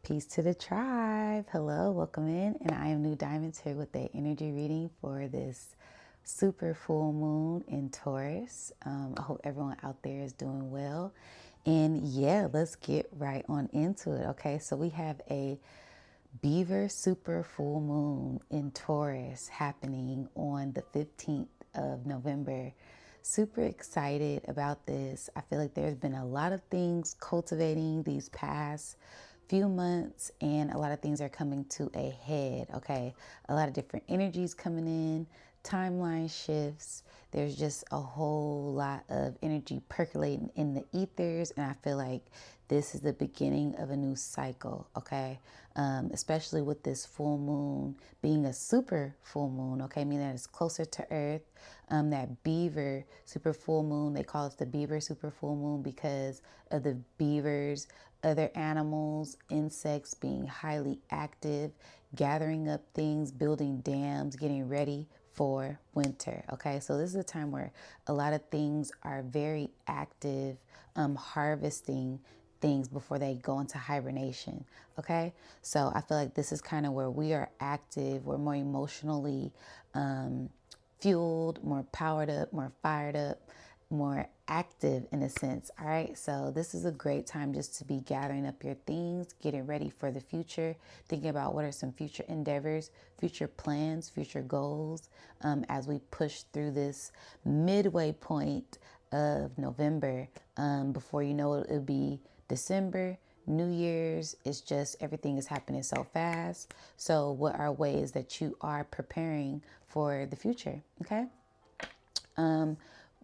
Peace to the tribe. Hello, welcome in. And I am Nudiamonds here with the energy reading for this super full moon in Taurus. I hope everyone out there is doing well. And yeah, let's get right on into it. Okay, so we have a Beaver super full moon in Taurus happening on the 15th of November. Super excited about this. I feel like there's been a lot of things cultivating these past few months, and a lot of things are coming to a head. Okay, a lot of different energies coming in, timeline shifts. There's just a whole lot of energy percolating in the ethers, and I feel like this is the beginning of a new cycle. Okay, especially with this full moon being a super full moon. Okay, meaning that it's closer to Earth. That beaver super full moon, they call it the beaver super full moon because of the beavers, other animals, insects being highly active, gathering up things, building dams, getting ready for winter. Okay, so this is a time where a lot of things are very active, harvesting things before they go into hibernation. Okay, so I feel like this is kind of where we are active. We're more emotionally fueled, more powered up, more fired up, more active in a sense. All right, so this is a great time just to be gathering up your things, getting ready for the future, thinking about what are some future endeavors, future plans, future goals, as we push through this midway point of November. Before you know it, it'll be December, New Year's. It's just everything is happening so fast. So what are ways that you are preparing for the future? Okay.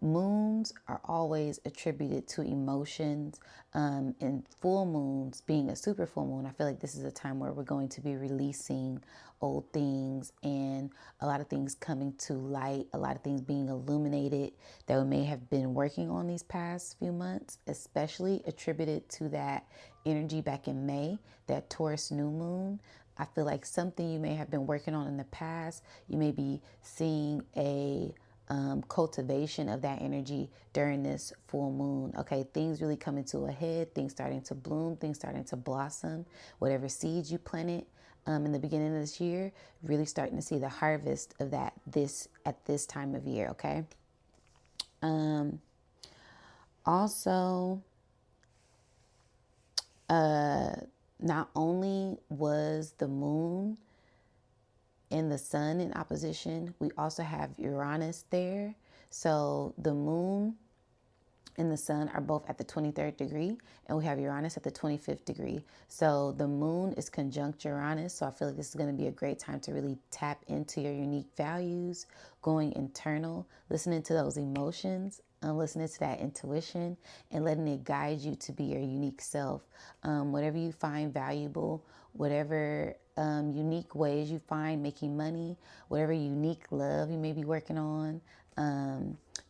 Moons are always attributed to emotions, and full moons being a super full moon, I feel like this is a time where we're going to be releasing old things and a lot of things coming to light, a lot of things being illuminated that we may have been working on these past few months, especially attributed to that energy back in May, that Taurus new moon. I feel like something you may have been working on in the past, you may be seeing a cultivation of that energy during this full moon. Okay, things really coming to a head, things starting to bloom, things starting to blossom. Whatever seeds you planted in the beginning of this year, really starting to see the harvest of that at this time of year. Okay. Also, not only was the moon and the sun in opposition, we also have Uranus there. So the moon and the sun are both at the 23rd degree, and we have Uranus at the 25th degree. So the moon is conjunct Uranus. So I feel like this is going to be a great time to really tap into your unique values, going internal, listening to those emotions, listening to that intuition, and letting it guide you to be your unique self. Whatever you find valuable, whatever unique ways you find making money, whatever unique love you may be working on,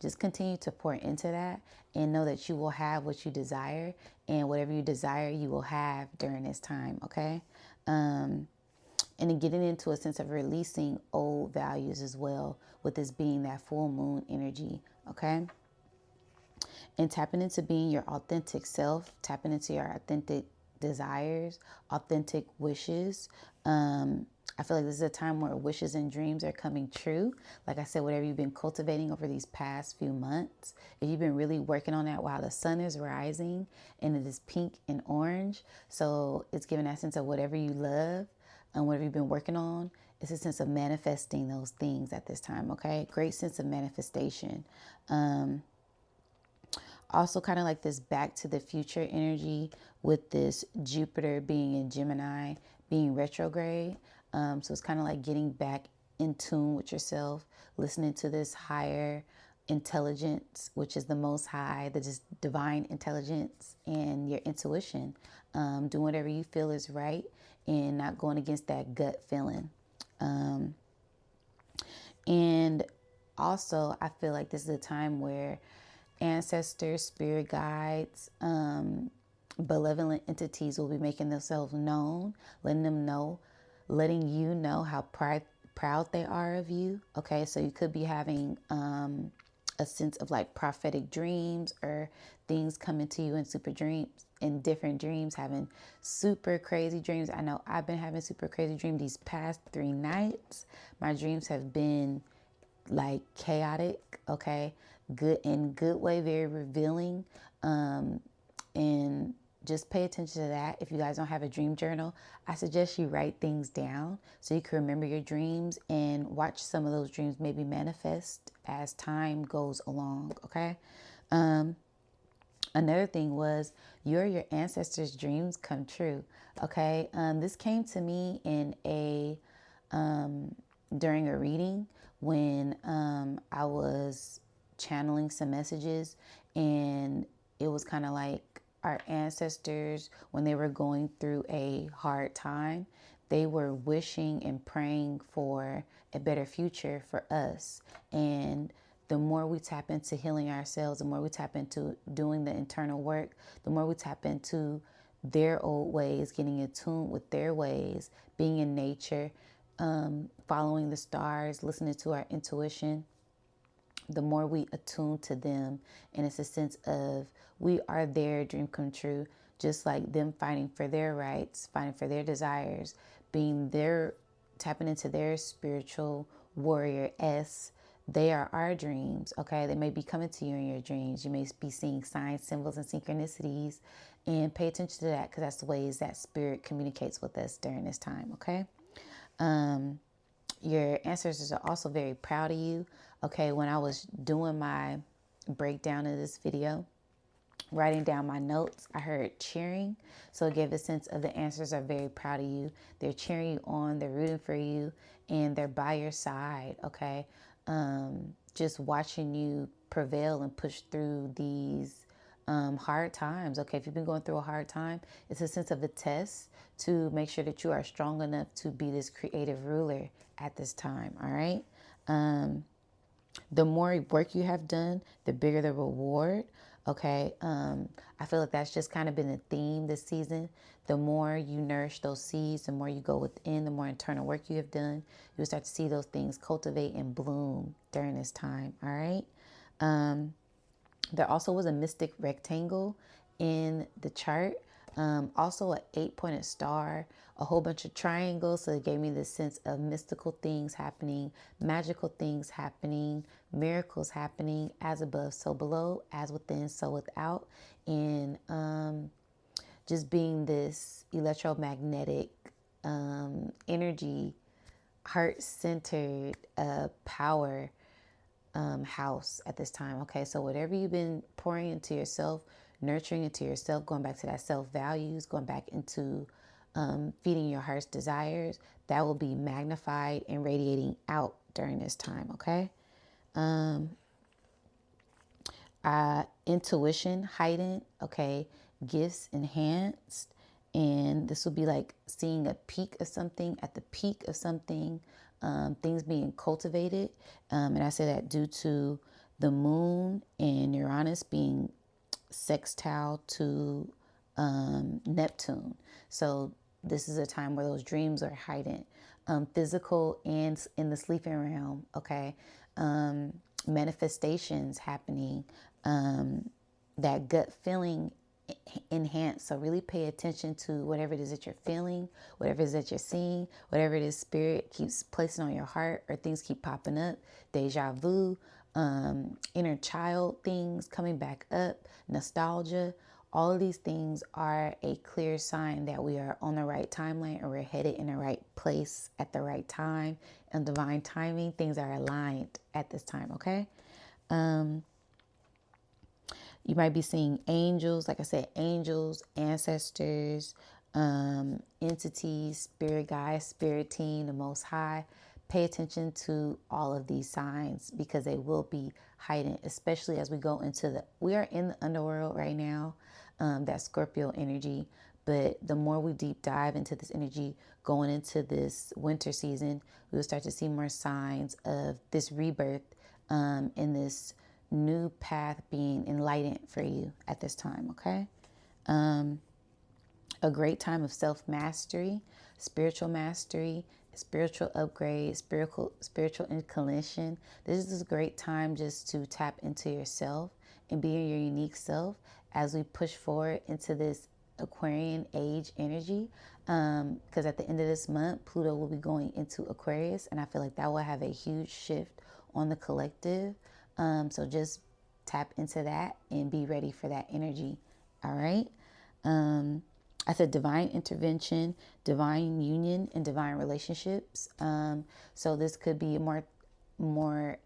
just continue to pour into that and know that you will have what you desire, and whatever you desire, you will have during this time. Okay. And then getting into a sense of releasing old values as well, with this being that full moon energy. Okay. And tapping into being your authentic self, tapping into your authentic desires, authentic wishes. I feel like this is a time where wishes and dreams are coming true. Like I said, whatever you've been cultivating over these past few months, if you've been really working on that while the sun is rising and it is pink and orange, so it's giving that sense of whatever you love and whatever you've been working on, it's a sense of manifesting those things at this time. Okay, great sense of manifestation. Also, kind of like this back to the future energy with this Jupiter being in Gemini, being retrograde. So it's kind of like getting back in tune with yourself, listening to this higher intelligence, which is the most high, the just divine intelligence, and your intuition. Doing whatever you feel is right and not going against that gut feeling. And also, I feel like this is a time where ancestors, spirit guides, benevolent entities will be making themselves known, letting you know how proud they are of you. Okay, so you could be having a sense of like prophetic dreams or things coming to you in super dreams, in different dreams, having super crazy dreams. I know I've been having super crazy dreams these past 3 nights. My dreams have been like chaotic, okay? Good, in good way, very revealing. And just pay attention to that. If you guys don't have a dream journal, I suggest you write things down so you can remember your dreams and watch some of those dreams maybe manifest as time goes along, okay? Another thing was your ancestors' dreams come true, okay? This came to me in a during a reading when I was channeling some messages, and it was kind of like our ancestors, when they were going through a hard time, they were wishing and praying for a better future for us. And the more we tap into healing ourselves, the more we tap into doing the internal work, the more we tap into their old ways, getting in tune with their ways, being in nature, following the stars, listening to our intuition, the more we attune to them. And it's a sense of we are their dream come true, just like them fighting for their rights, fighting for their desires, being their, tapping into their spiritual warrior S. They are our dreams, okay? They may be coming to you in your dreams. You may be seeing signs, symbols, and synchronicities, and pay attention to that, because that's the ways that spirit communicates with us during this time, okay? Your ancestors are also very proud of you. Okay, when I was doing my breakdown of this video, writing down my notes, I heard cheering. So it gave a sense of the ancestors are very proud of you. They're cheering you on, they're rooting for you, and they're by your side, okay? Just watching you prevail and push through these hard times. Okay, if you've been going through a hard time, it's a sense of a test to make sure that you are strong enough to be this creative ruler at this time. All right. The more work you have done, the bigger the reward. Okay. I feel like that's just kind of been a theme this season. The more you nourish those seeds, the more you go within, the more internal work you have done, you'll start to see those things cultivate and bloom during this time. All right. There also was a mystic rectangle in the chart. Also an 8-pointed star, a whole bunch of triangles. So it gave me this sense of mystical things happening, magical things happening, miracles happening, as above, so below, as within, so without. And just being this electromagnetic energy, heart-centered power house at this time. Okay, so whatever you've been pouring into yourself, nurturing into yourself, going back to that self-values, going back into feeding your heart's desires, that will be magnified and radiating out during this time. Okay. Intuition heightened. Okay. Gifts enhanced. And this will be like seeing a peak of something, at the peak of something, things being cultivated. And I say that due to the moon and Uranus being sextile to Neptune. So this is a time where those dreams are heightened, physical and in the sleeping realm. Okay. Manifestations happening, that gut feeling enhanced. So really pay attention to whatever it is that you're feeling, whatever it is that you're seeing, whatever it is spirit keeps placing on your heart, or things keep popping up. Deja vu, inner child things coming back up, nostalgia. All of these things are a clear sign that we are on the right timeline, or we're headed in the right place at the right time. And divine timing, things are aligned at this time. Okay. You might be seeing angels, like I said, angels, ancestors, entities, spirit guides, spirit team, the Most High. Pay attention to all of these signs, because they will be heightened, especially as we go into we are in the underworld right now, that Scorpio energy. But the more we deep dive into this energy going into this winter season, we will start to see more signs of this rebirth, in this new path being enlightened for you at this time. Okay. A great time of self-mastery, spiritual mastery, spiritual upgrade, spiritual inclination. This is a great time just to tap into yourself and be your unique self as we push forward into this Aquarian age energy. Because at the end of this month, Pluto will be going into Aquarius, and I feel like that will have a huge shift on the collective. So just tap into that and be ready for that energy. All right. I said divine intervention, divine union, and divine relationships. So this could be more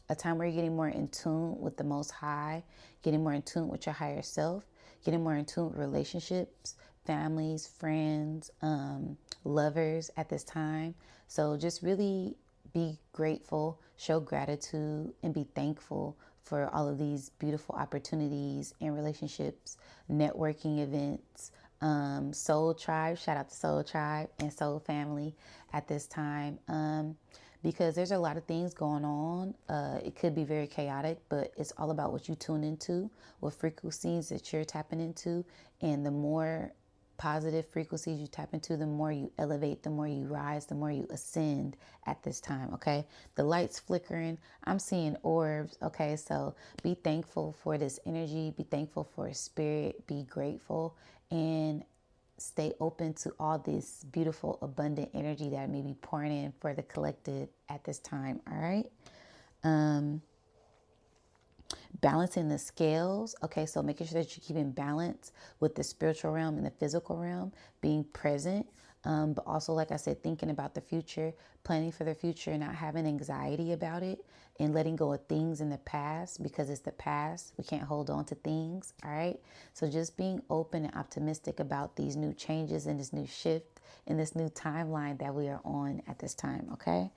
a time where you're getting more in tune with the Most High, getting more in tune with your higher self, getting more in tune with relationships, families, friends, lovers at this time. So just really be grateful, show gratitude, and be thankful for all of these beautiful opportunities and relationships, networking events, Soul Tribe, shout out to Soul Tribe and Soul Family at this time. Because there's a lot of things going on. It could be very chaotic, but it's all about what you tune into, what frequencies that you're tapping into. And the more positive frequencies you tap into, the more you elevate, the more you rise, the more you ascend at this time, okay? The light's flickering. I'm seeing orbs, okay? So be thankful for this energy. Be thankful for spirit. Be grateful and stay open to all this beautiful, abundant energy that may be pouring in for the collective at this time, all right? Balancing the scales. Okay, so making sure that you're keeping balance with the spiritual realm and the physical realm, being present, but also, like I said, thinking about the future, planning for the future, not having anxiety about it, and letting go of things in the past because it's the past. We can't hold on to things, all right? So just being open and optimistic about these new changes and this new shift and this new timeline that we are on at this time, okay?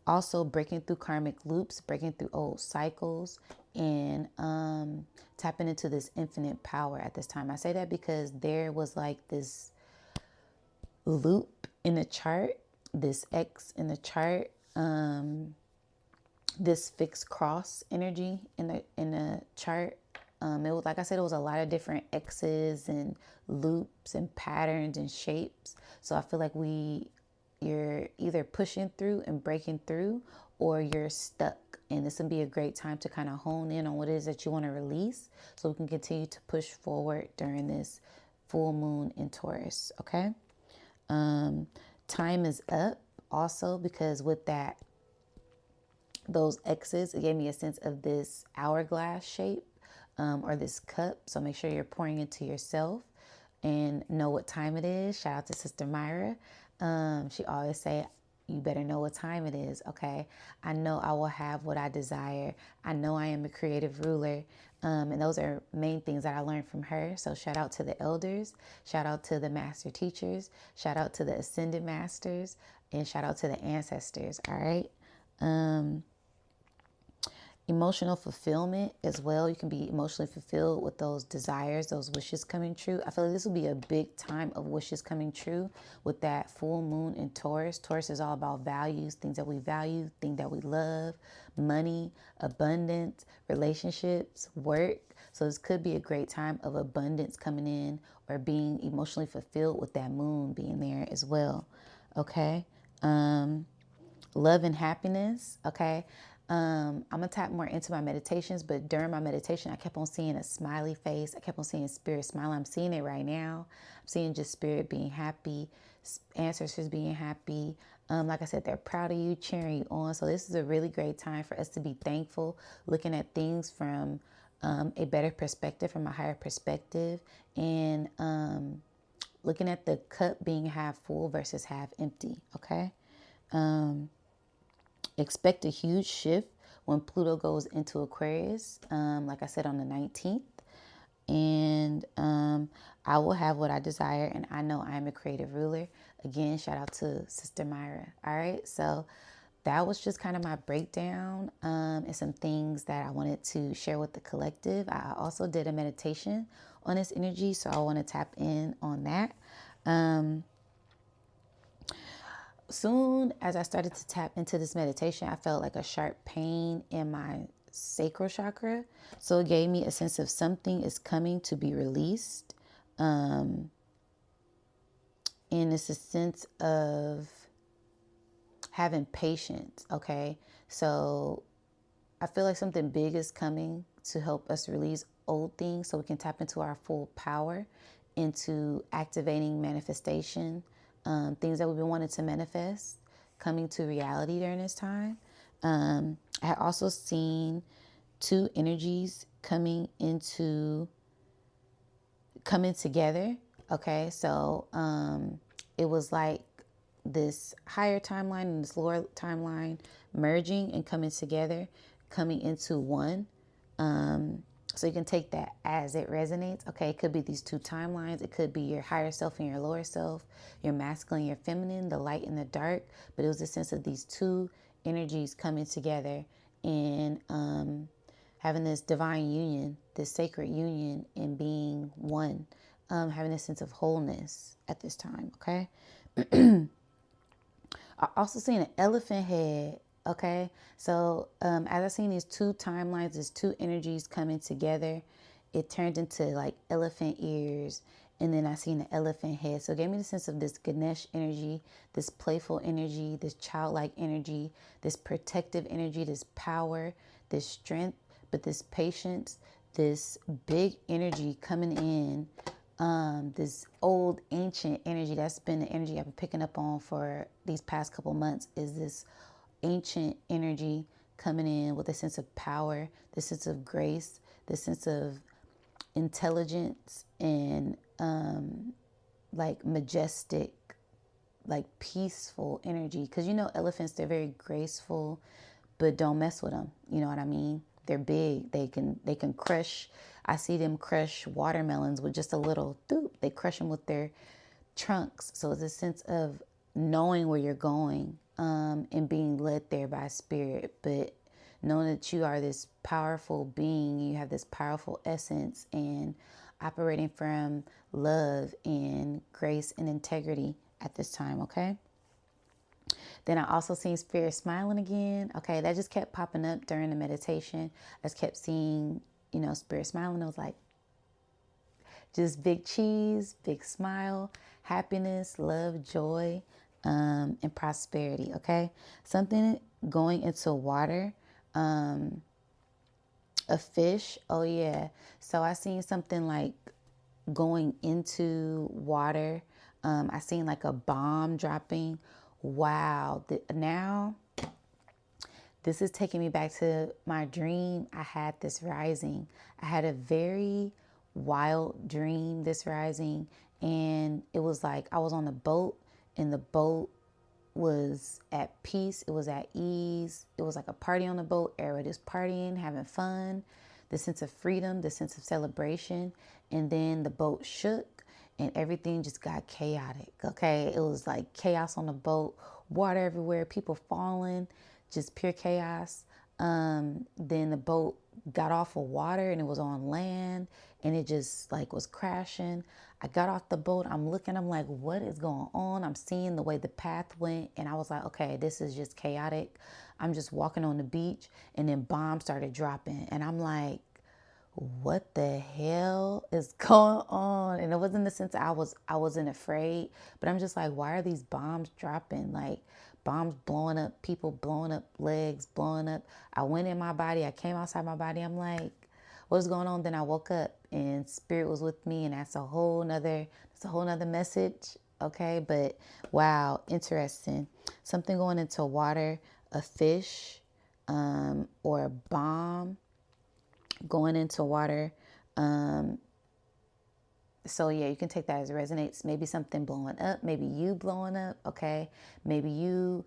Also breaking through karmic loops, breaking through old cycles, and tapping into this infinite power at this time. I say that because there was like this loop in the chart, this X in the chart, this fixed cross energy in the chart. It was, like I said, it was a lot of different X's and loops and patterns and shapes. So I feel like you're either pushing through and breaking through, or you're stuck. And this would be a great time to kind of hone in on what it is that you want to release, so we can continue to push forward during this full moon in Taurus. Okay. Time is up also, because with those X's, it gave me a sense of this hourglass shape, or this cup. So make sure you're pouring into yourself and know what time it is. Shout out to Sister Myra. She always say, you better know what time it is, okay? I know I will have what I desire. I know I am a creative ruler. And those are main things that I learned from her. So shout out to the elders. Shout out to the master teachers. Shout out to the ascended masters. And shout out to the ancestors, all right? Emotional fulfillment as well. You can be emotionally fulfilled with those desires, those wishes coming true. I feel like this will be a big time of wishes coming true with that full moon in Taurus. Taurus is all about values, things that we value, things that we love, money, abundance, relationships, work. So this could be a great time of abundance coming in, or being emotionally fulfilled with that moon being there as well. Okay. Love and happiness. Okay. I'm gonna tap more into my meditations, but during my meditation, I kept on seeing a smiley face. I kept on seeing spirit smiling. I'm seeing it right now. I'm seeing just spirit being happy, ancestors being happy. Like I said, they're proud of you, cheering you on. So this is a really great time for us to be thankful, looking at things from a better perspective, from a higher perspective, and looking at the cup being half full versus half empty. Okay. Expect a huge shift when Pluto goes into Aquarius, like I said, on the 19th. And I will have what I desire, and I know I am a creative ruler. Again, shout out to Sister Myra. All right, so that was just kind of my breakdown, and some things that I wanted to share with the collective. I also did a meditation on this energy, so I want to tap in on that. Soon as I started to tap into this meditation, I felt like a sharp pain in my sacral chakra. So it gave me a sense of something is coming to be released. And And it's a sense of having patience, okay? So I feel like something big is coming to help us release old things so we can tap into our full power, into activating manifestation, things that we've been wanting to manifest coming to reality during this time. I had also seen two energies coming together. Okay, so it was like this higher timeline and this lower timeline merging and coming together, coming into one. So you can take that as it resonates. Okay, it could be these two timelines. It could be your higher self and your lower self, your masculine, your feminine, the light and the dark. But it was a sense of these two energies coming together and having this divine union, this sacred union, and being one, having a sense of wholeness at this time. Okay. I also seen an elephant head. Okay, so as I seen these two timelines, these two energies coming together, it turned into like elephant ears, and then I seen an elephant head. So it gave me the sense of this Ganesh energy, this playful energy, this childlike energy, this protective energy, this power, this strength, but this patience, this big energy coming in. This old ancient energy, that's been the energy I've been picking up on for these past couple months, is this ancient energy coming in with a sense of power, this sense of grace, this sense of intelligence, and like majestic, like peaceful energy. Because elephants, they're very graceful, but don't mess with them. You know what I mean? They're big. They can crush. I see them crush watermelons with just a little doop. They crush them with their trunks. So it's a sense of knowing where you're going, and being led there by spirit, but knowing that you are this powerful being, you have this powerful essence, and operating from love and grace and integrity at this time. Okay. Then I also seen spirit smiling again. Okay, that just kept popping up during the meditation. I just kept seeing, spirit smiling. I was like, just big cheese, big smile, happiness, love, joy, and prosperity. Okay, something going into water. A fish. Oh yeah. So I seen something like going into water. I seen like a bomb dropping. Wow. Now this is taking me back to my dream. I had this rising. I had a very wild dream this rising, and it was like I was on a boat, and the boat was at peace. It was at ease. It was like a party on the boat. Everybody was partying, having fun, the sense of freedom, the sense of celebration. And then the boat shook and everything just got chaotic. Okay. It was like chaos on the boat, water everywhere, people falling, just pure chaos. Then the boat got off of water and it was on land, and it just like was crashing. I got off the boat. I'm looking, I'm like, what is going on? I'm seeing the way the path went, and I was like, okay, this is just chaotic. I'm just walking on the beach, and then bombs started dropping, and I'm like, what the hell is going on? And it wasn't the sense I wasn't afraid, but I'm just like, why are these bombs dropping? Like bombs blowing up, people blowing up, legs blowing up. I went in my body, I came outside my body. I'm like, what's going on? Then I woke up and spirit was with me, and that's a whole nother message. Okay, but wow, interesting. Something going into water, a fish, or a bomb going into water. So yeah, you can take that as it resonates. Maybe something blowing up, maybe you blowing up. Okay, maybe you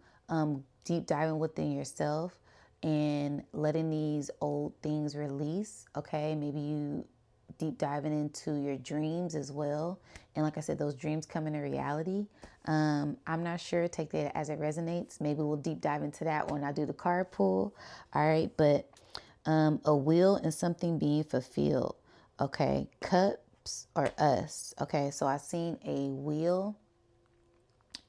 deep diving within yourself and letting these old things release. Okay, maybe you deep diving into your dreams as well. And like I said, those dreams come into reality. I'm not sure. Take that as it resonates. Maybe we'll deep dive into that when I do the card pull. All right, but a will and something being fulfilled. Okay, cups or us. Okay, so I seen a wheel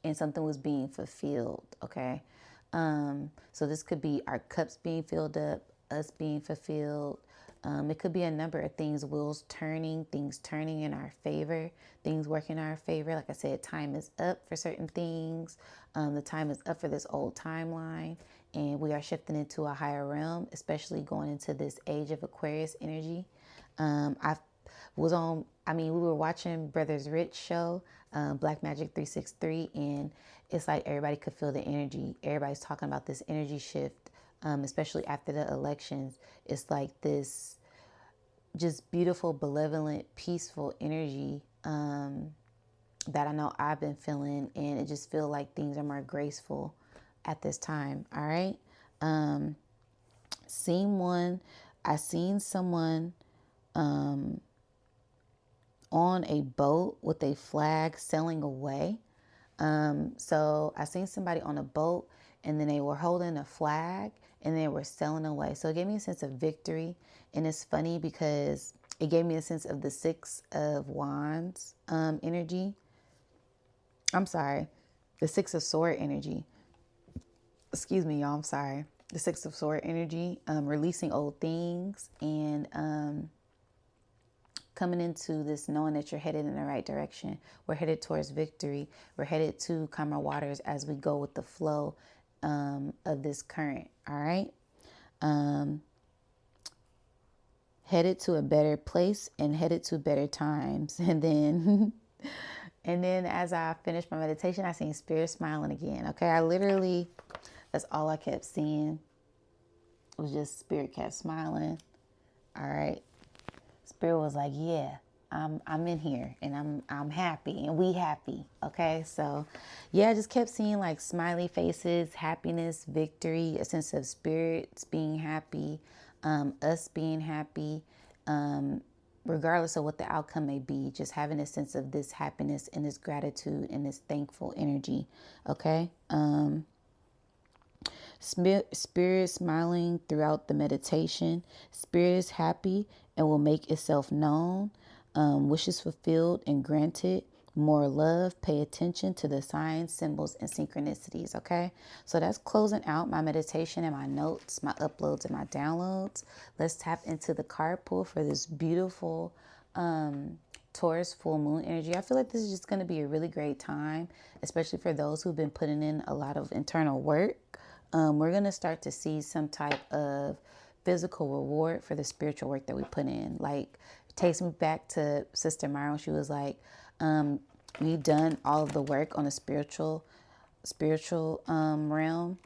and something was being fulfilled. Okay, so this could be our cups being filled up, us being fulfilled, It could be a number of things, wheels turning, things turning in our favor, things working in our favor. Like I said, time is up for certain things. The time is up for this old timeline, and we are shifting into a higher realm, especially going into this age of Aquarius energy. I was on, we were watching Brothers Rich show, Black Magic 363, and it's like everybody could feel the energy. Everybody's talking about this energy shift, especially after the elections. It's like this just beautiful, benevolent, peaceful energy that I know I've been feeling, and it just feels like things are more graceful at this time. All right. I seen someone on a boat with a flag sailing away. So I seen somebody on a boat, and then they were holding a flag and they were sailing away. So it gave me a sense of victory. And it's funny because it gave me a sense of the Six of Wands energy. I'm sorry, the Six of Sword energy. Excuse me, y'all. I'm sorry. The Six of Sword energy, releasing old things, and coming into this knowing that you're headed in the right direction. We're headed towards victory. We're headed to calmer waters as we go with the flow of this current. All right. Headed to a better place and headed to better times. And then as I finished my meditation, I seen Spirit smiling again. Okay. That's all I kept seeing. It was just Spirit kept smiling. All right. Spirit was like, yeah, I'm in here, and I'm happy, and we happy. Okay. So yeah, I just kept seeing like smiley faces, happiness, victory, a sense of spirits being happy, us being happy, regardless of what the outcome may be, just having a sense of this happiness and this gratitude and this thankful energy. Okay. Spirit smiling throughout the meditation. Spirit is happy and will make itself known. Wishes fulfilled and granted. More love. Pay attention to the signs, symbols, and synchronicities. Okay. So that's closing out my meditation and my notes, my uploads and my downloads. Let's tap into the card pool for this beautiful Taurus full moon energy. I feel like this is just going to be a really great time, especially for those who've been putting in a lot of internal work. We're going to start to see some type of physical reward for the spiritual work that we put in. Like, it takes me back to Sister Myron. She was like, we've done all of the work on the spiritual realm.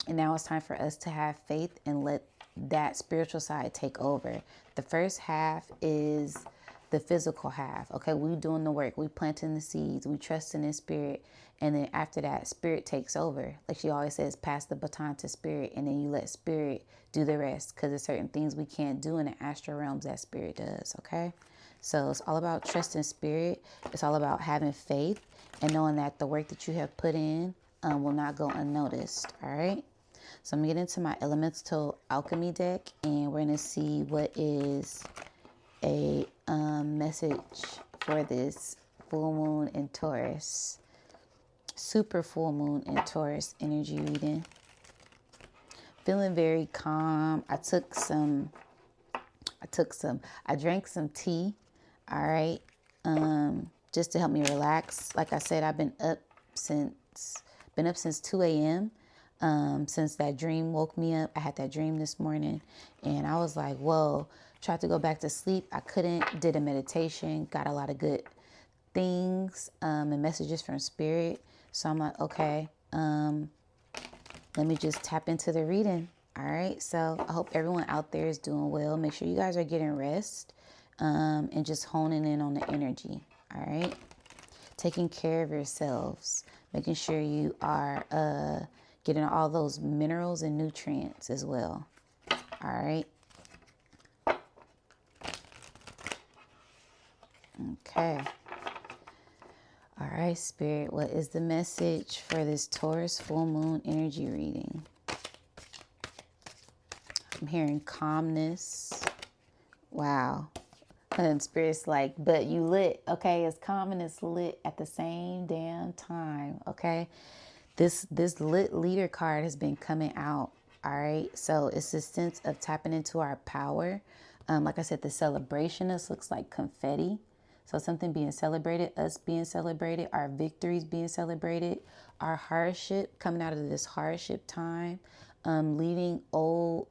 And now it's time for us to have faith and let that spiritual side take over. The first half is the physical half. Okay, we doing the work. We planting the seeds. We trusting in spirit. And then after that, spirit takes over. Like she always says, pass the baton to spirit. And then you let spirit do the rest. Because there's certain things we can't do in the astral realms that spirit does. Okay, so it's all about trusting spirit. It's all about having faith and knowing that the work that you have put in will not go unnoticed. All right. So I'm going to get into my elemental alchemy deck, and we're going to see what is a message for this full moon in Taurus, super full moon in Taurus energy reading. Feeling very calm. I drank some tea. All right. Just to help me relax. Like I said, I've been up since 2 a.m. Since that dream woke me up. I had that dream this morning, and I was like, whoa. Tried to go back to sleep. I couldn't. Did a meditation. Got a lot of good things and messages from spirit. So I'm like, okay, let me just tap into the reading. All right. So I hope everyone out there is doing well. Make sure you guys are getting rest and just honing in on the energy. All right. Taking care of yourselves. Making sure you are getting all those minerals and nutrients as well. All right. Okay. All right, Spirit, what is the message for this Taurus full moon energy reading? I'm hearing calmness. Wow. And Spirit's like, but you lit. Okay, it's calm and it's lit at the same damn time. Okay. This lit leader card has been coming out All right. So it's a sense of tapping into our power. Like I said, the celebration, this looks like confetti. So something being celebrated, us being celebrated, our victories being celebrated, our hardship, coming out of this hardship time, leaving old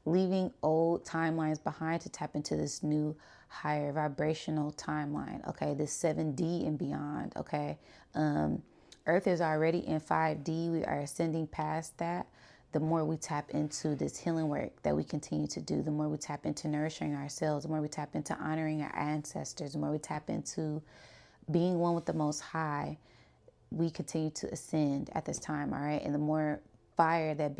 timelines behind to tap into this new higher vibrational timeline. Okay, this 7D and beyond. Okay, Earth is already in 5D. We are ascending past that. The more we tap into this healing work that we continue to do, the more we tap into nourishing ourselves, the more we tap into honoring our ancestors, the more we tap into being one with the Most High, we continue to ascend at this time. All right, and the more fire that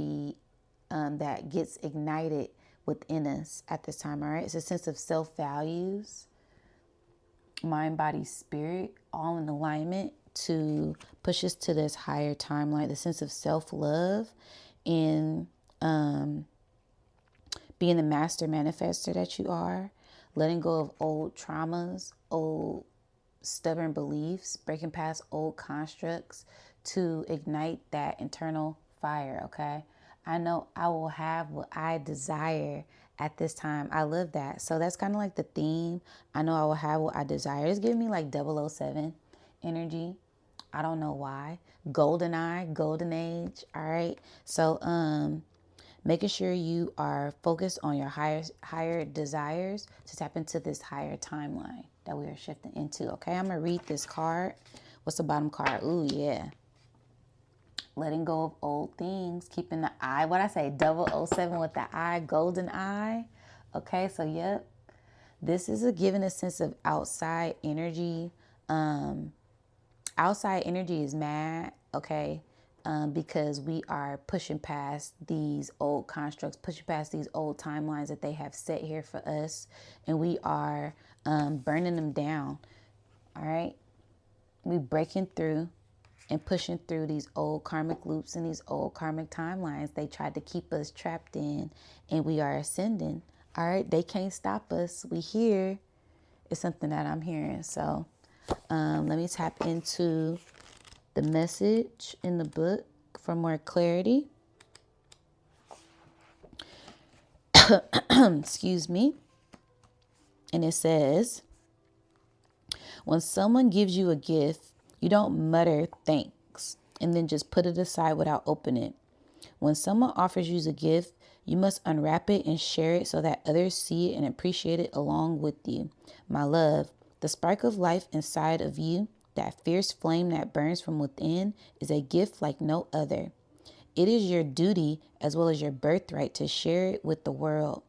gets ignited within us at this time. All right, it's a sense of self-values, mind, body, spirit, all in alignment to push us to this higher timeline. The sense of self-love and being the master manifester that you are, letting go of old traumas, old stubborn beliefs, breaking past old constructs to ignite that internal fire. Okay, I know I will have what I desire at this time. I love that. So that's kind of like the theme. I know I will have what I desire. It's giving me like 007 energy. I don't know why. Golden eye, golden age. All right. So making sure you are focused on your higher desires to tap into this higher timeline that we are shifting into. Okay, I'm gonna read this card. What's the bottom card? Ooh, yeah. Letting go of old things, keeping the eye. What I say, 007 with the eye, golden eye. Okay, so yep. This is giving a sense of outside energy. Outside energy is mad, okay? Because we are pushing past these old constructs, pushing past these old timelines that they have set here for us, and we are burning them down. All right, we breaking through and pushing through these old karmic loops and these old karmic timelines they tried to keep us trapped in, and we are ascending. All right, they can't stop us. We here. It's something that I'm hearing. So let me tap into the message in the book for more clarity. Excuse me. And it says, when someone gives you a gift, you don't mutter thanks and then just put it aside without opening it. When someone offers you a gift, you must unwrap it and share it so that others see it and appreciate it along with you. My love, the spark of life inside of you, that fierce flame that burns from within, is a gift like no other. It is your duty as well as your birthright to share it with the world.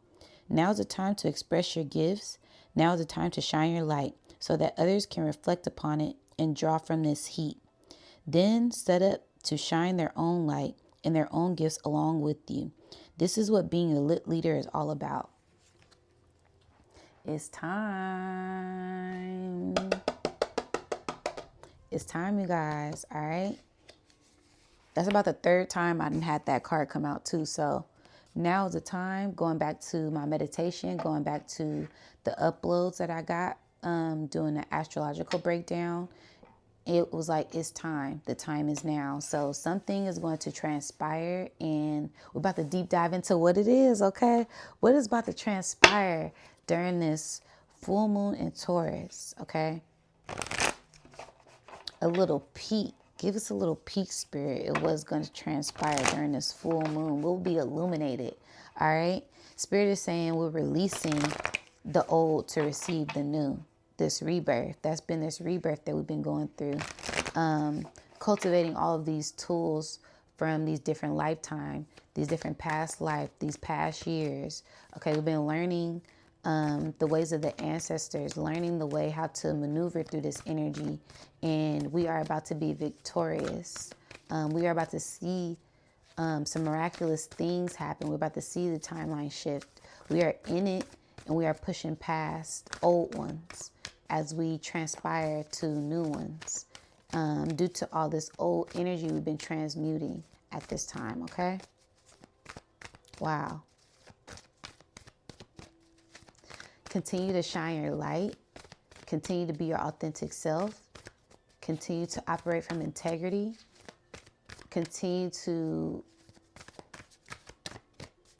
Now is the time to express your gifts. Now is the time to shine your light so that others can reflect upon it and draw from this heat. Then set up to shine their own light and their own gifts along with you. This is what being a lit leader is all about. It's time. It's time, you guys. All right. That's about the third time I done had that card come out too. So now is the time, going back to my meditation, going back to the uploads that I got, doing the astrological breakdown. It was like, it's time. The time is now. So something is going to transpire, and we're about to deep dive into what it is, okay? What is about to transpire during this full moon in Taurus, okay? A little peek. Give us a little peek, Spirit, of what's going to transpire during this full moon. We'll be illuminated, all right? Spirit is saying we're releasing the old to receive the new. This rebirth. That's been this rebirth that we've been going through. Cultivating all of these tools from these different lifetime, these different past life, these past years. Okay, we've been learning the ways of the ancestors, learning the way how to maneuver through this energy, and we are about to be victorious. We are about to see some miraculous things happen. We're about to see the timeline shift. We are in it, and we are pushing past old ones as we transpire to new ones, due to all this old energy we've been transmuting at this time, okay? Wow. Continue to shine your light. Continue to be your authentic self. Continue to operate from integrity. Continue to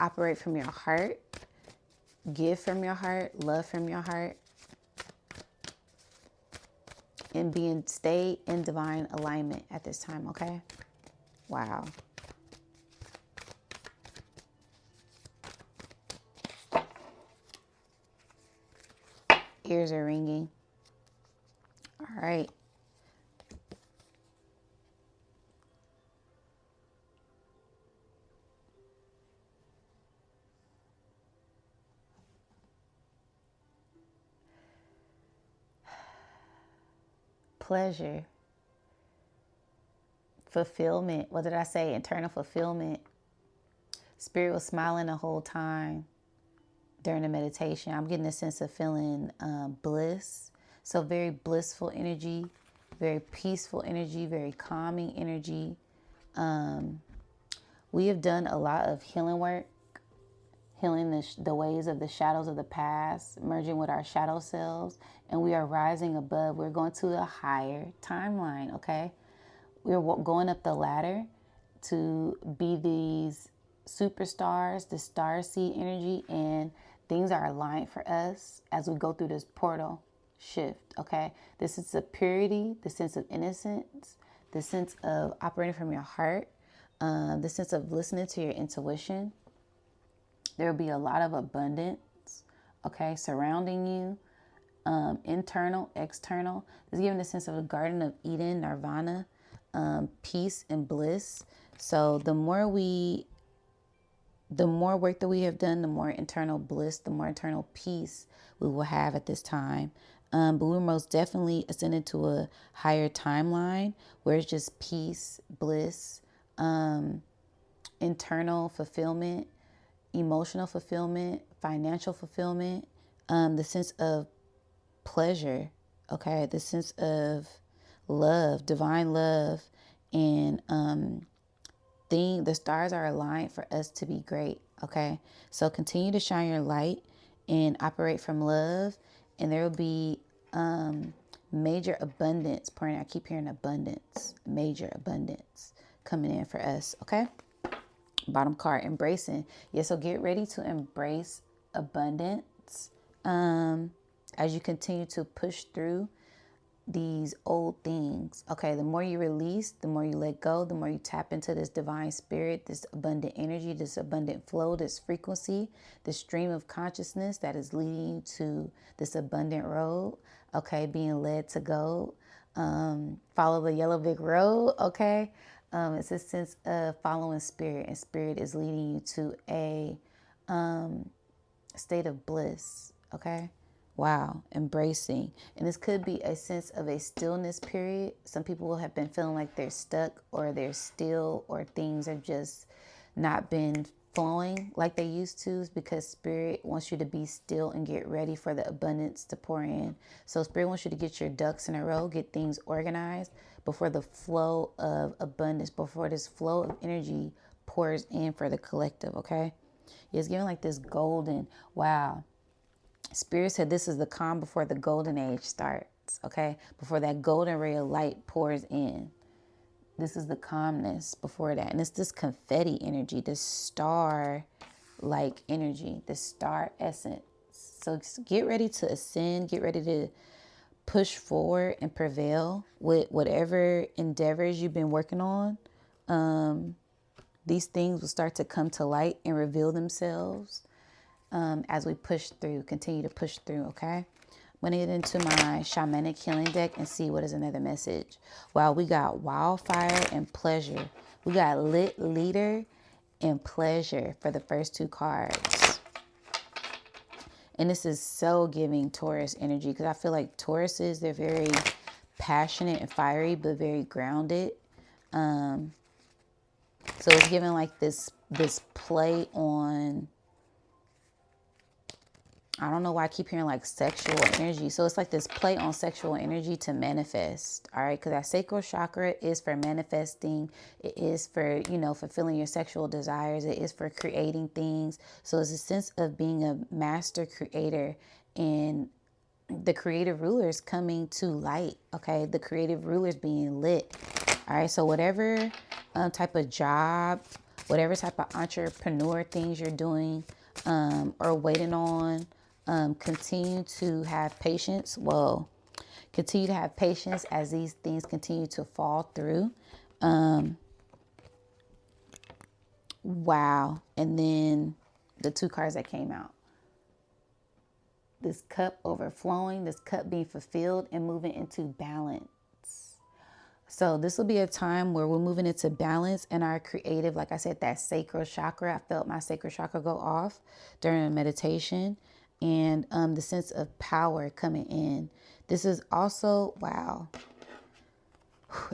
operate from your heart, give from your heart, love from your heart, and stay in divine alignment at this time, okay? Wow. Ears are ringing. All right. Pleasure. Fulfillment. What did I say? Internal fulfillment. Spirit was smiling the whole time during the meditation. I'm getting a sense of feeling bliss. So very blissful energy, very peaceful energy, very calming energy. We have done a lot of healing work, healing the ways of the shadows of the past, merging with our shadow selves, and we are rising above. We're going to a higher timeline, okay? We're going up the ladder to be these superstars, the star seed energy, and things are aligned for us as we go through this portal shift, okay? The sense of purity, the sense of innocence, the sense of operating from your heart, the sense of listening to your intuition. There will be a lot of abundance, okay, surrounding you, internal, external. It's giving a sense of a Garden of Eden, nirvana, peace and bliss. So the more work that we have done, the more internal bliss, the more internal peace we will have at this time. But we're most definitely ascended to a higher timeline where it's just peace, bliss, internal fulfillment, emotional fulfillment, financial fulfillment, the sense of pleasure, okay, the sense of love, divine love, and the stars are aligned for us to be great, okay? So continue to shine your light and operate from love, and there will be major abundance pouring. I keep hearing abundance, major abundance coming in for us, okay? Bottom card, embracing. Yeah, so get ready to embrace abundance as you continue to push through these old things. Okay, the more you release, the more you let go, the more you tap into this divine spirit, this abundant energy, this abundant flow, this frequency, this stream of consciousness that is leading you to this abundant road. Okay, being led to go. Follow the yellow brick road. Okay, it's a sense of following spirit, and spirit is leading you to a state of bliss. Okay. Wow, embracing. And this could be a sense of a stillness period. Some people will have been feeling like they're stuck or they're still, or things have just not been flowing like they used to, because spirit wants you to be still and get ready for the abundance to pour in. So spirit wants you to get your ducks in a row, get things organized before the flow of abundance, before this flow of energy pours in for the collective, okay? It's giving like this golden, wow. Spirit said this is the calm before the golden age starts, okay? Before that golden ray of light pours in. This is the calmness before that. And it's this confetti energy, this star-like energy, this star essence. So get ready to ascend, get ready to push forward and prevail with whatever endeavors you've been working on. These things will start to come to light and reveal themselves. As we push through, continue to push through, okay? I'm going to get into my shamanic healing deck and see what is another message. Wow, we got wildfire and pleasure. We got lit leader and pleasure for the first two cards. And this is so giving Taurus energy, because I feel like Tauruses, they're very passionate and fiery, but very grounded. So it's giving like this play on, I don't know why I keep hearing like sexual energy. So it's like this play on sexual energy to manifest. All right. Because that sacral chakra is for manifesting. It is for, fulfilling your sexual desires. It is for creating things. So it's a sense of being a master creator, and the creative rulers coming to light. Okay. The creative rulers being lit. All right. So whatever type of job whatever type of entrepreneur things you're doing or waiting on, continue to have patience. Well, continue to have patience as these things continue to fall through. Wow. And then the two cards that came out. This cup overflowing, this cup being fulfilled and moving into balance. So this will be a time where we're moving into balance and our creative, like I said, that sacral chakra. I felt my sacral chakra go off during a meditation, and the sense of power coming in. This is also, wow,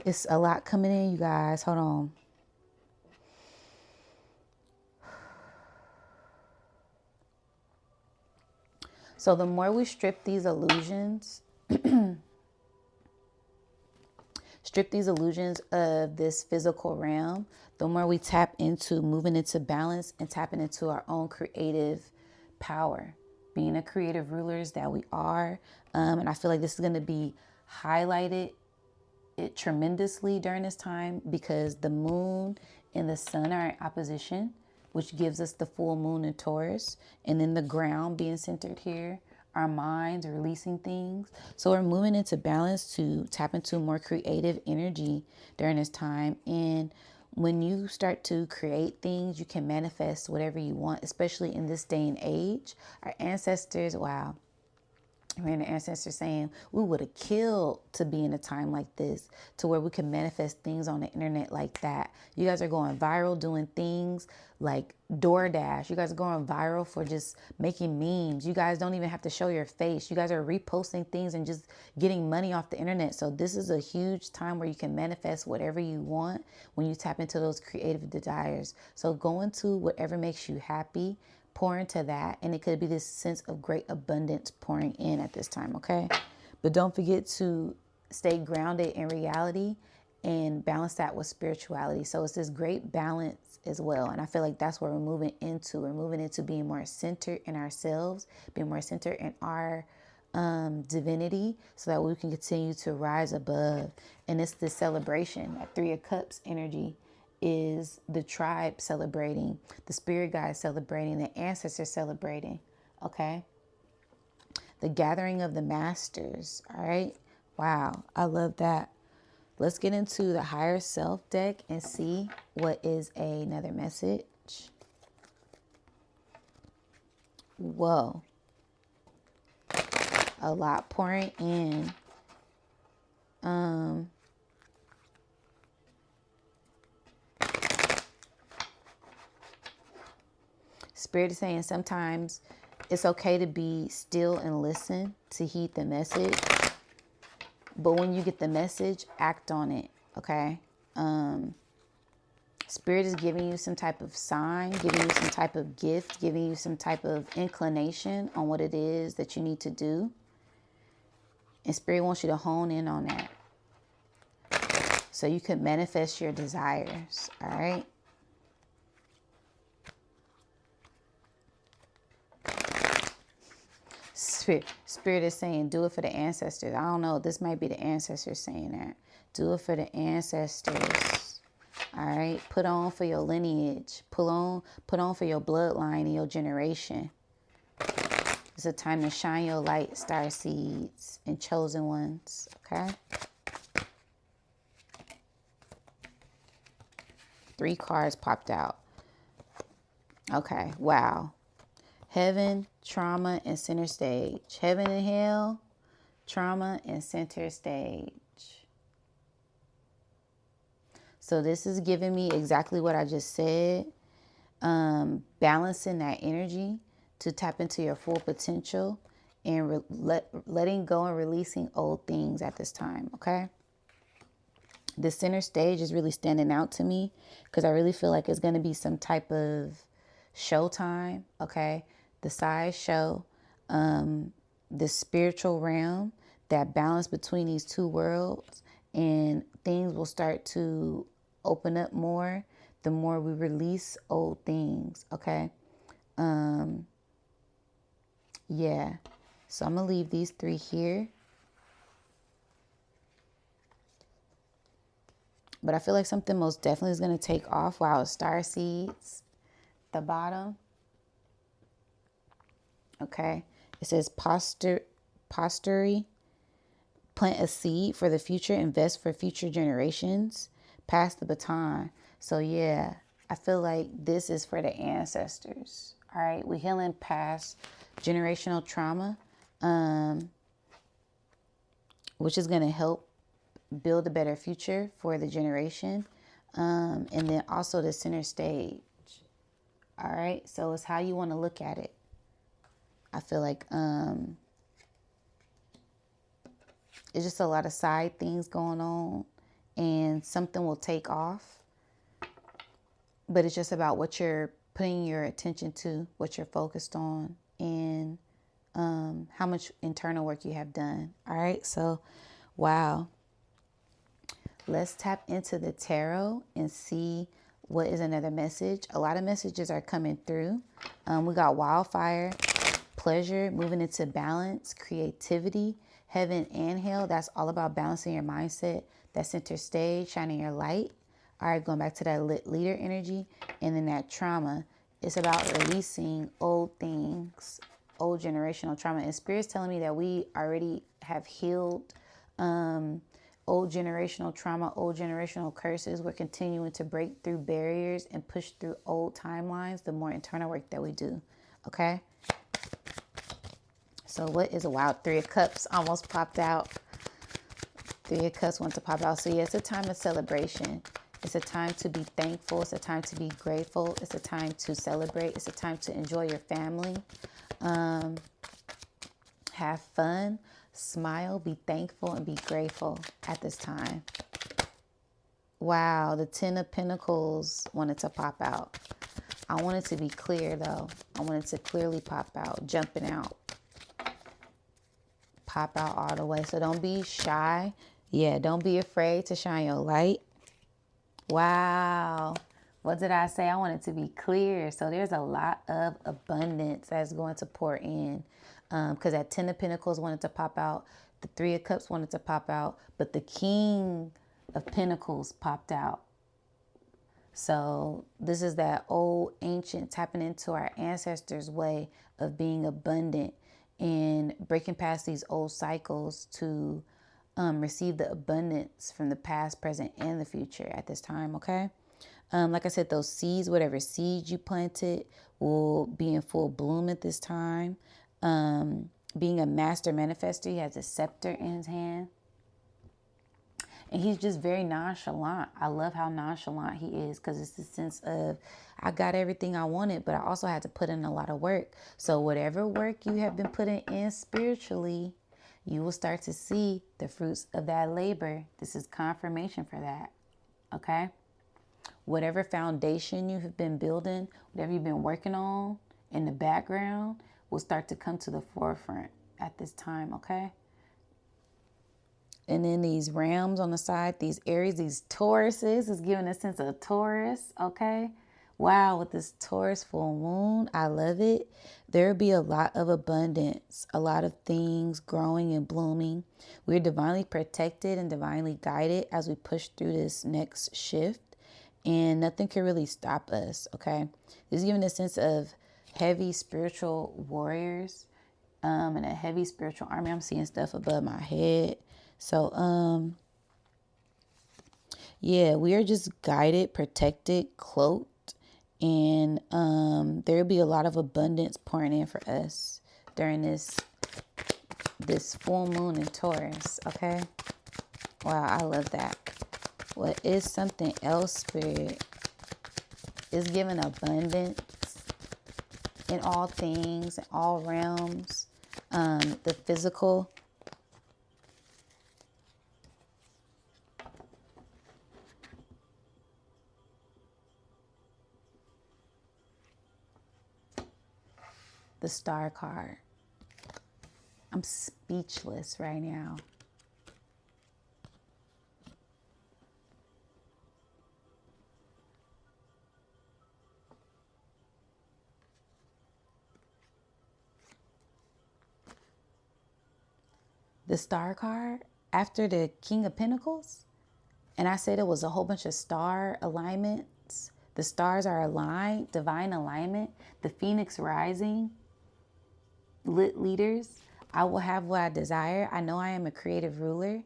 it's a lot coming in, you guys. Hold on. So the more we strip these illusions, of this physical realm, the more we tap into moving into balance and tapping into our own creative power, being a creative rulers that we are. And I feel like this is going to be highlighted tremendously during this time because the moon and the sun are in opposition, which gives us the full moon in Taurus, and then the ground being centered here, our minds releasing things. So we're moving into balance to tap into more creative energy during this time. And when you start to create things, you can manifest whatever you want, especially in this day and age. Our ancestors, wow. We're the ancestors saying we would have killed to be in a time like this, to where we can manifest things on the internet like that. You guys are going viral doing things like DoorDash. You guys are going viral for just making memes. You guys don't even have to show your face. You guys are reposting things and just getting money off the internet. So this is a huge time where you can manifest whatever you want when you tap into those creative desires. So go into whatever makes you happy. Pour into that, and it could be this sense of great abundance pouring in at this time, okay? But don't forget to stay grounded in reality and balance that with spirituality. So it's this great balance as well, and I feel like that's what we're moving into. We're moving into being more centered in ourselves, being more centered in our divinity, so that we can continue to rise above. And it's the celebration, that Three of Cups energy is the tribe celebrating, the spirit guides celebrating, the ancestors celebrating, okay? The gathering of the masters, all right? Wow, I love that. Let's get into the higher self deck and see what is another message. Whoa. A lot pouring in. Spirit is saying sometimes it's okay to be still and listen to heed the message. But when you get the message, act on it, okay? Spirit is giving you some type of sign, giving you some type of gift, giving you some type of inclination on what it is that you need to do. And Spirit wants you to hone in on that so you can manifest your desires, all right? Spirit is saying, do it for the ancestors. I don't know. This might be the ancestors saying that. Do it for the ancestors. All right. Put on for your lineage. Put on for your bloodline and your generation. It's a time to shine your light, star seeds and chosen ones. Okay. 3 cards popped out. Okay. Wow. Heaven, trauma, and center stage. Heaven and hell, trauma, and center stage. So this is giving me exactly what I just said. Balancing that energy to tap into your full potential and letting go and releasing old things at this time, okay? The center stage is really standing out to me because I really feel like it's going to be some type of showtime, okay? The side show, the spiritual realm, that balance between these two worlds, and things will start to open up more the more we release old things, okay? Yeah. So I'm going to leave these 3 here. But I feel like something most definitely is going to take off. Wow, star seeds, the bottom. Okay. It says posterity, plant a seed for the future, invest for future generations, pass the baton. So yeah, I feel like this is for the ancestors. All right. We're healing past generational trauma, which is going to help build a better future for the generation. And then also the center stage. All right. So it's how you want to look at it. I feel like it's just a lot of side things going on, and something will take off. But it's just about what you're putting your attention to, what you're focused on, and how much internal work you have done. All right. So, wow. Let's tap into the tarot and see what is another message. A lot of messages are coming through. We got wildfire, pleasure, moving into balance, creativity, heaven and hell. That's all about balancing your mindset. That center stage, shining your light. All right, going back to that leader energy. And then that trauma. It's about releasing old things, old generational trauma. And Spirit's telling me that we already have healed old generational trauma, old generational curses. We're continuing to break through barriers and push through old timelines the more internal work that we do. Okay? So what is a wild? Three of Cups almost popped out. Three of Cups wants to pop out. So yeah, it's a time of celebration. It's a time to be thankful. It's a time to be grateful. It's a time to celebrate. It's a time to enjoy your family. Have fun. Smile, be thankful, and be grateful at this time. Wow, the Ten of Pentacles wanted to pop out. I want it to be clear, though. I want it to clearly pop out, jumping out. Pop out all the way. So don't be shy. Yeah, don't be afraid to shine your light. Wow. What did I say? I want it to be clear. So there's a lot of abundance that's going to pour in. Because that Ten of Pentacles wanted to pop out. The Three of Cups wanted to pop out. But the King of Pentacles popped out. So this is that old ancient tapping into our ancestors' way of being abundant and breaking past these old cycles to receive the abundance from the past, present, and the future at this time, okay? Like I said, those seeds, whatever seeds you planted will be in full bloom at this time. Being a master manifester, he has a scepter in his hand. And he's just very nonchalant. I love how nonchalant he is because it's the sense of, I got everything I wanted, but I also had to put in a lot of work. So whatever work you have been putting in spiritually, you will start to see the fruits of that labor. This is confirmation for that. Okay? Whatever foundation you have been building, whatever you've been working on in the background will start to come to the forefront at this time, okay? And then these rams on the side, these Aries, these Tauruses is giving a sense of Taurus, okay? Wow, with this Taurus full moon, I love it. There'll be a lot of abundance, a lot of things growing and blooming. We're divinely protected and divinely guided as we push through this next shift. And nothing can really stop us, okay? This is giving a sense of heavy spiritual warriors and a heavy spiritual army. I'm seeing stuff above my head. So, yeah, we are just guided, protected, cloaked, and there'll be a lot of abundance pouring in for us during this full moon in Taurus, okay? Wow, I love that. What is something else, Spirit? Is giving abundance in all things, in all realms, the physical. The Star card. I'm speechless right now. The Star card after the King of Pentacles. And I said it was a whole bunch of star alignments. The stars are aligned, divine alignment, the phoenix rising, lit leaders. I will have what I desire. I know I am a creative ruler.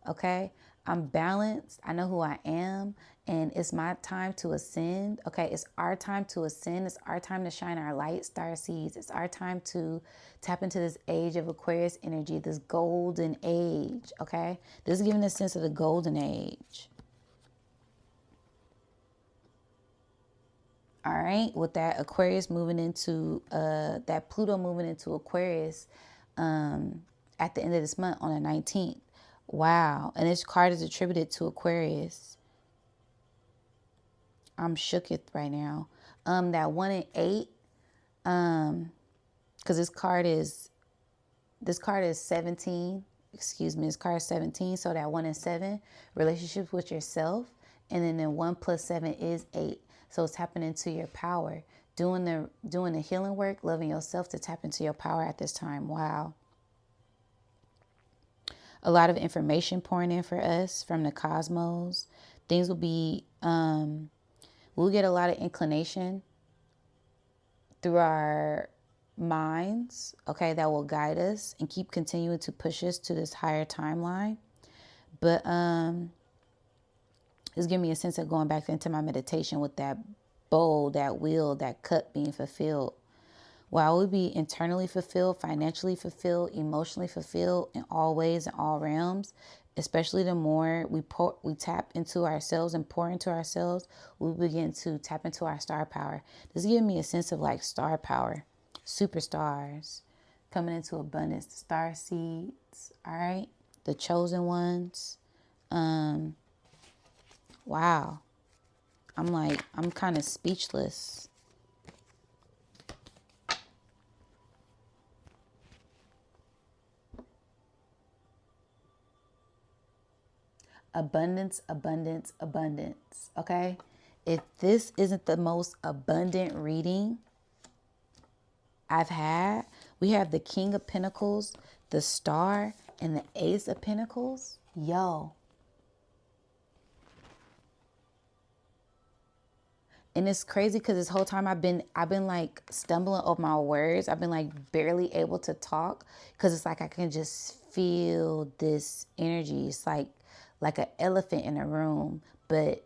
Okay. I'm balanced. I know who I am. And it's my time to ascend. Okay. It's our time to ascend. It's our time to shine our light, star seeds. It's our time to tap into this age of Aquarius energy, this golden age. Okay. This is giving a sense of the golden age. All right, with that Aquarius moving into that Pluto moving into Aquarius at the end of this month on the 19th. Wow. And this card is attributed to Aquarius. I'm shooketh right now. That 1 and 8, because this card is 17. Excuse me, this card is 17. So that 1 and 7, relationships with yourself. And then the 1 plus 7 is 8. So it's tapping into your power. Doing the healing work, loving yourself to tap into your power at this time. Wow. A lot of information pouring in for us from the cosmos. Things will be, we'll get a lot of inclination through our minds, okay, that will guide us and keep continuing to push us to this higher timeline. But it's giving me a sense of going back into my meditation with that bowl, that wheel, that cup being fulfilled. While we'll be internally fulfilled, financially fulfilled, emotionally fulfilled in all ways and all realms, especially the more we tap into ourselves and pour into ourselves, we begin to tap into our star power. This is giving me a sense of like star power, superstars coming into abundance, star seeds, all right, the chosen ones. Wow. I'm kind of speechless. Abundance, abundance, abundance. Okay. If this isn't the most abundant reading I've had, we have the King of Pentacles, the Star, and the Ace of Pentacles. Yo. And it's crazy because this whole time I've been like stumbling over my words. I've been like barely able to talk because it's like I can just feel this energy. It's like an elephant in a room, but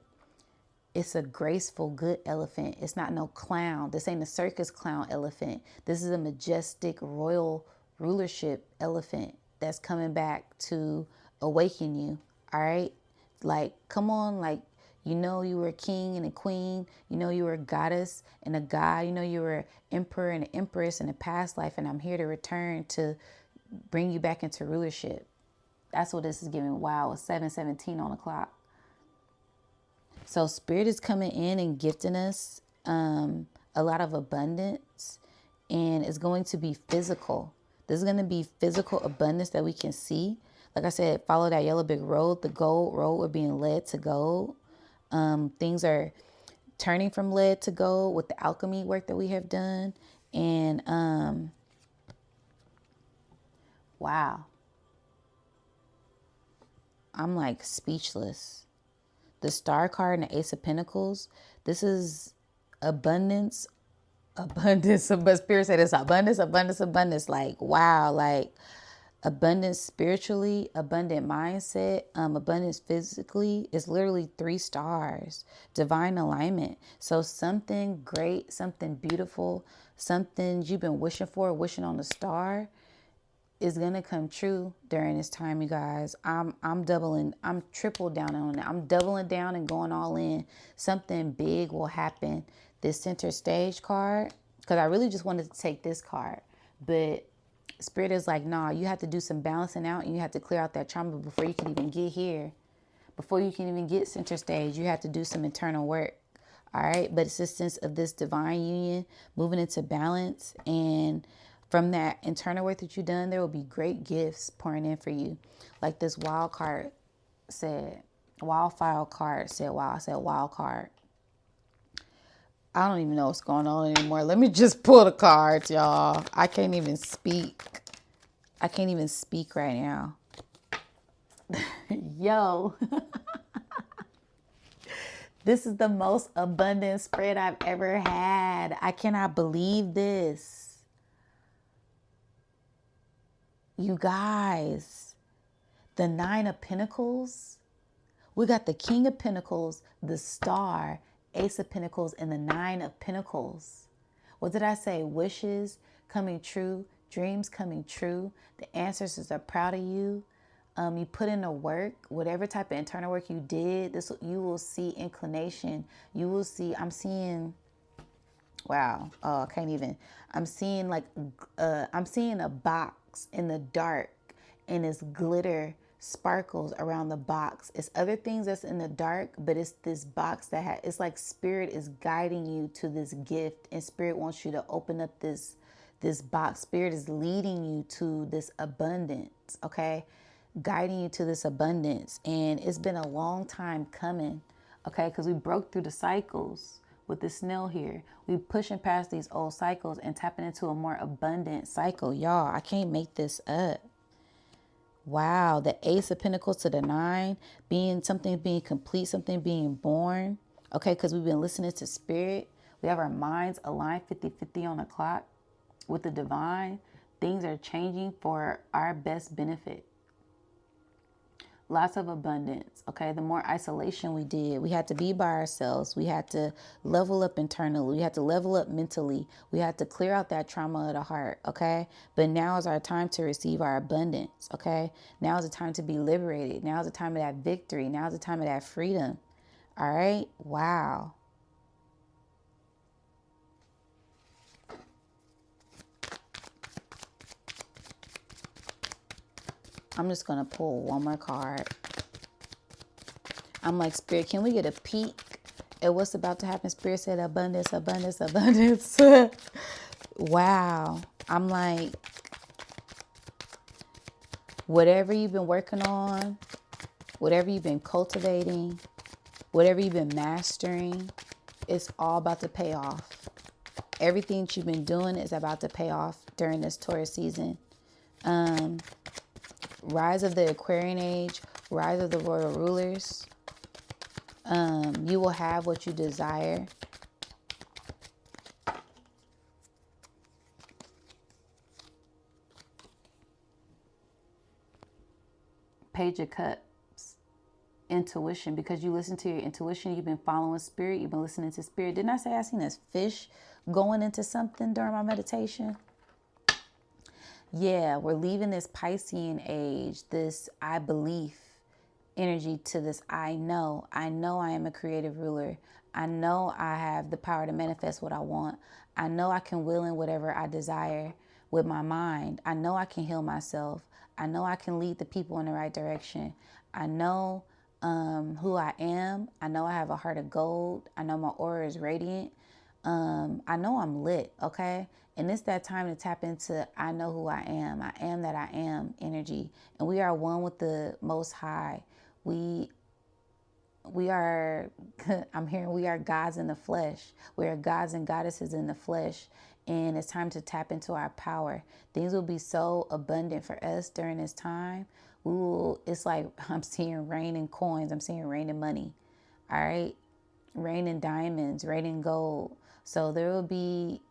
it's a graceful, good elephant. It's not no clown. This ain't a circus clown elephant. This is a majestic royal rulership elephant that's coming back to awaken you. All right. Like, come on, like, you know you were a king and a queen. You know you were a goddess and a god. You know you were an emperor and an empress in a past life. And I'm here to return to bring you back into rulership. That's what this is giving. Wow, it's 7:17 on the clock. So Spirit is coming in and gifting us a lot of abundance. And it's going to be physical. This is going to be physical abundance that we can see. Like I said, follow that yellow brick road. The gold road, we're being led to gold. Things are turning from lead to gold with the alchemy work that we have done. And wow. I'm like speechless. The Star card and the Ace of Pentacles. This is abundance. Abundance. But Spirit said it's abundance, abundance, abundance. Like, wow. Like, abundance spiritually, abundant mindset, abundance physically is literally 3 stars, divine alignment. So something great, something beautiful, something you've been wishing for, wishing on a star is going to come true during this time, you guys. I'm triple down on it. I'm doubling down and going all in. Something big will happen. This center stage card, because I really just wanted to take this card, but Spirit is like, nah, you have to do some balancing out and you have to clear out that trauma before you can even get here. Before you can even get center stage, you have to do some internal work. All right. But it's a sense of this divine union moving into balance. And from that internal work that you've done, there will be great gifts pouring in for you. Like this wild card said, wildfire card said, wow, I said wild card. I don't even know what's going on anymore. Let me just pull the cards, y'all. I can't even speak. I can't even speak right now. Yo. This is the most abundant spread I've ever had. I cannot believe this. You guys, the Nine of Pentacles. We got the King of Pentacles, the Star, Ace of Pentacles, and the Nine of Pentacles. What did I say? Wishes coming true, dreams coming true. The ancestors are proud of you. You put in the work, whatever type of internal work you did, this you will see inclination. You will see, I'm seeing, wow, oh, I can't even. I'm seeing like, I'm seeing a box in the dark and it's glitter sparkles around the box. It's other things that's in the dark, but it's this box that it's like spirit is guiding you to this gift, and spirit wants you to open up this box. Spirit is leading you to this abundance, okay? Guiding you to this abundance. And it's been a long time coming, okay? Because we broke through the cycles with the snail here. We pushing past these old cycles and tapping into a more abundant cycle. Y'all, I can't make this up. Wow, the Ace of Pentacles to the Nine, something being complete, something being born. Okay, because we've been listening to spirit. We have our minds aligned 50-50 on the clock with the divine. Things are changing for our best benefit. Lots of abundance, okay? The more isolation we did, we had to be by ourselves. We had to level up internally. We had to level up mentally. We had to clear out that trauma of the heart, okay? But now is our time to receive our abundance, okay? Now is the time to be liberated. Now is the time of that victory. Now is the time of that freedom, all right? Wow. I'm just going to pull one more card. I'm like, Spirit, can we get a peek at what's about to happen? Spirit said abundance, abundance, abundance. Wow. I'm like, whatever you've been working on, whatever you've been cultivating, whatever you've been mastering, it's all about to pay off. Everything that you've been doing is about to pay off during this Taurus season. Rise of the Aquarian age, rise of the royal rulers. You will have what you desire. Page of Cups, intuition, because you listen to your intuition. You've been following spirit. You've been listening to spirit. Didn't I say I seen this fish going into something during my meditation? Yeah, we're leaving this Piscean age, this I believe energy, to this I know. I know I am a creative ruler. I know I have the power to manifest what I want. I know I can will in whatever I desire with my mind. I know I can heal myself. I know I can lead the people in the right direction. I know who I am. I know I have a heart of gold. I know my aura is radiant. I know I'm lit, okay? And it's that time to tap into I know who I am that I am energy. And we are one with the Most High. We are, I'm hearing we are gods in the flesh. We are gods and goddesses in the flesh. And it's time to tap into our power. Things will be so abundant for us during this time. It's like I'm seeing rain in coins. I'm seeing rain in money. All right. Rain in diamonds, rain in gold. So there will be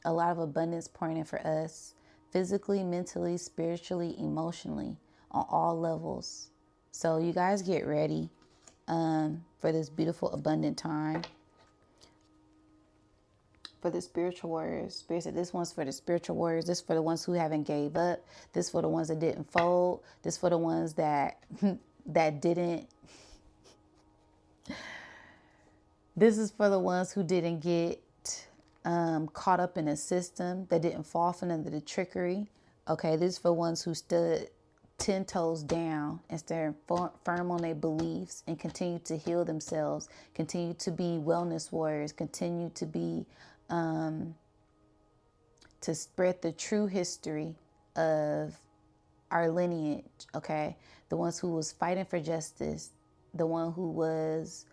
a lot of abundance pouring in for us physically, mentally, spiritually, emotionally, on all levels. So you guys get ready for this beautiful, abundant time. For the spiritual warriors. Spirit said this one's for the spiritual warriors. This for the ones who haven't gave up. This for the ones that didn't fold. This for the ones that that didn't. This is for the ones who didn't get caught up in a system, that didn't fall for under the trickery. Okay, this is for ones who stood 10 toes down and stand firm on their beliefs and continue to heal themselves, continue to be wellness warriors, continue to be to spread the true history of our lineage. Okay, the ones who was fighting for justice, the one who was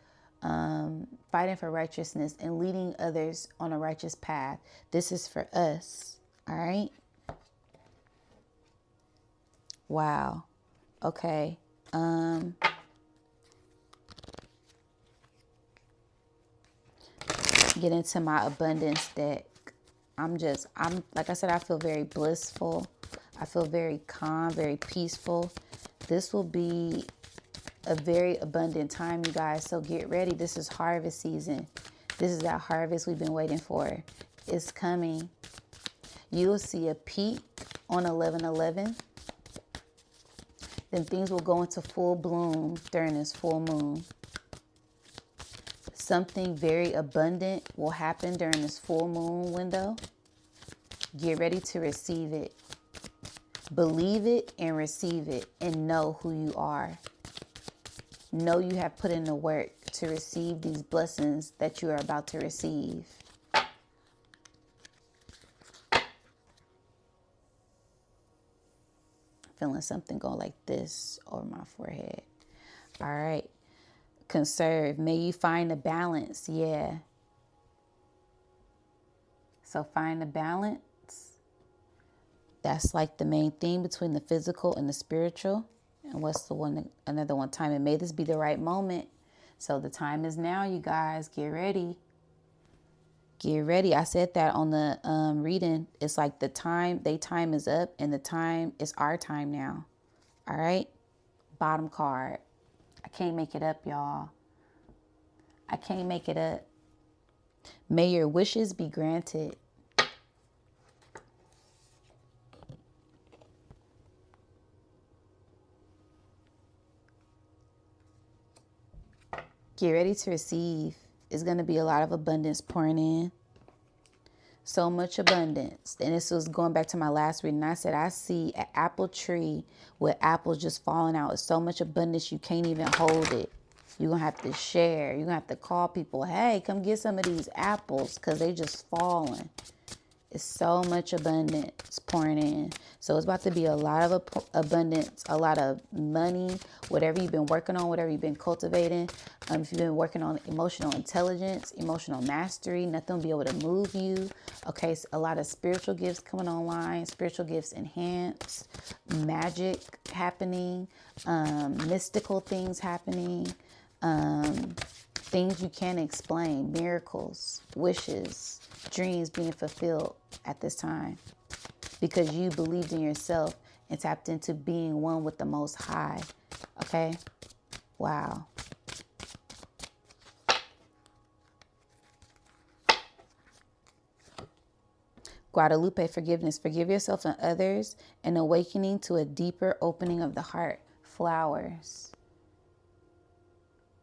fighting for righteousness and leading others on a righteous path. This is for us. All right. Wow. Okay. get into my abundance deck. I'm like I said, I feel very blissful. I feel very calm, very peaceful. This will be a very abundant time, you guys. So get ready. This is harvest season. This is that harvest we've been waiting for. It's coming. You will see a peak on 11/11. Then things will go into full bloom during this full moon. Something very abundant will happen during this full moon window. Get ready to receive it. Believe it and receive it, and know who you are. Know you have put in the work to receive these blessings that you are about to receive. Feeling something go like this over my forehead. All right. Conserve. May you find a balance. Yeah. So find a balance. That's like the main thing between the physical and the spiritual. And what's the one, another one? Time. And may this be the right moment. So the time is now, you guys. Get ready. Get ready. I said that on the reading. It's like the time, they time is up, and the time is our time now. All right. Bottom card. I can't make it up, y'all. I can't make it up. May your wishes be granted. Get ready to receive. It's going to be a lot of abundance pouring in. So much abundance. And this was going back to my last reading. I said, I see an apple tree with apples just falling out. It's so much abundance you can't even hold it. You're going to have to share. You're going to have to call people, hey, come get some of these apples because they just falling. It's so much abundance pouring in. So it's about to be a lot of abundance, a lot of money, whatever you've been working on, whatever you've been cultivating. If you've been working on emotional intelligence, emotional mastery, nothing will be able to move you. Okay, so a lot of spiritual gifts coming online, spiritual gifts enhanced, magic happening, mystical things happening, things you can't explain, miracles, wishes, dreams being fulfilled at this time because you believed in yourself and tapped into being one with the Most High. Okay? Wow. Guadalupe, forgiveness. Forgive yourself and others, and awakening to a deeper opening of the heart. Flowers.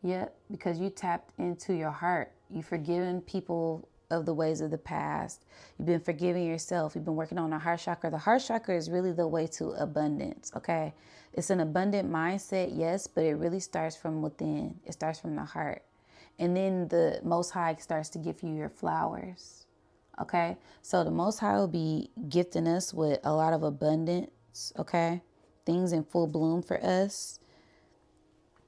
Yep, because you tapped into your heart. You've forgiven people of the ways of the past. You've been forgiving yourself. You've been working on the heart chakra. The heart chakra is really the way to abundance, okay? It's an abundant mindset, yes, but it really starts from within. It starts from the heart. And then the Most High starts to give you your flowers, okay? So the Most High will be gifting us with a lot of abundance, okay? Things in full bloom for us.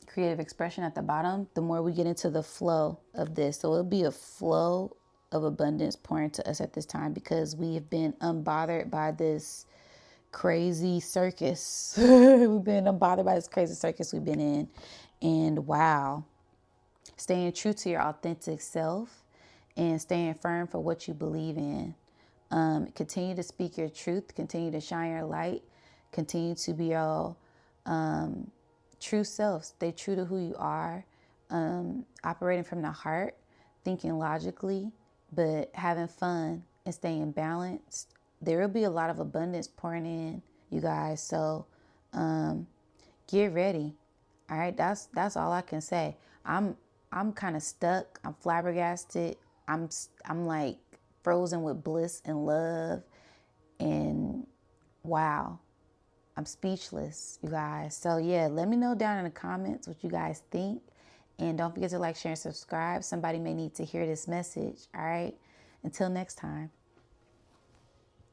Creative expression at the bottom, the more we get into the flow of this. So it'll be a flow of abundance pouring to us at this time because we have been unbothered by this crazy circus. We've been unbothered by this crazy circus we've been in. And wow, staying true to your authentic self and staying firm for what you believe in. Continue to speak your truth. Continue to shine your light. Continue to be your true self. Stay true to who you are. Operating from the heart. Thinking logically. But having fun and staying balanced. There will be a lot of abundance pouring in, you guys. So get ready. All right, that's all I can say. I'm kind of stuck. I'm flabbergasted. I'm like frozen with bliss and love. And wow, I'm speechless, you guys. So yeah, let me know down in the comments what you guys think. And don't forget to like, share, and subscribe. Somebody may need to hear this message. All right. Until next time.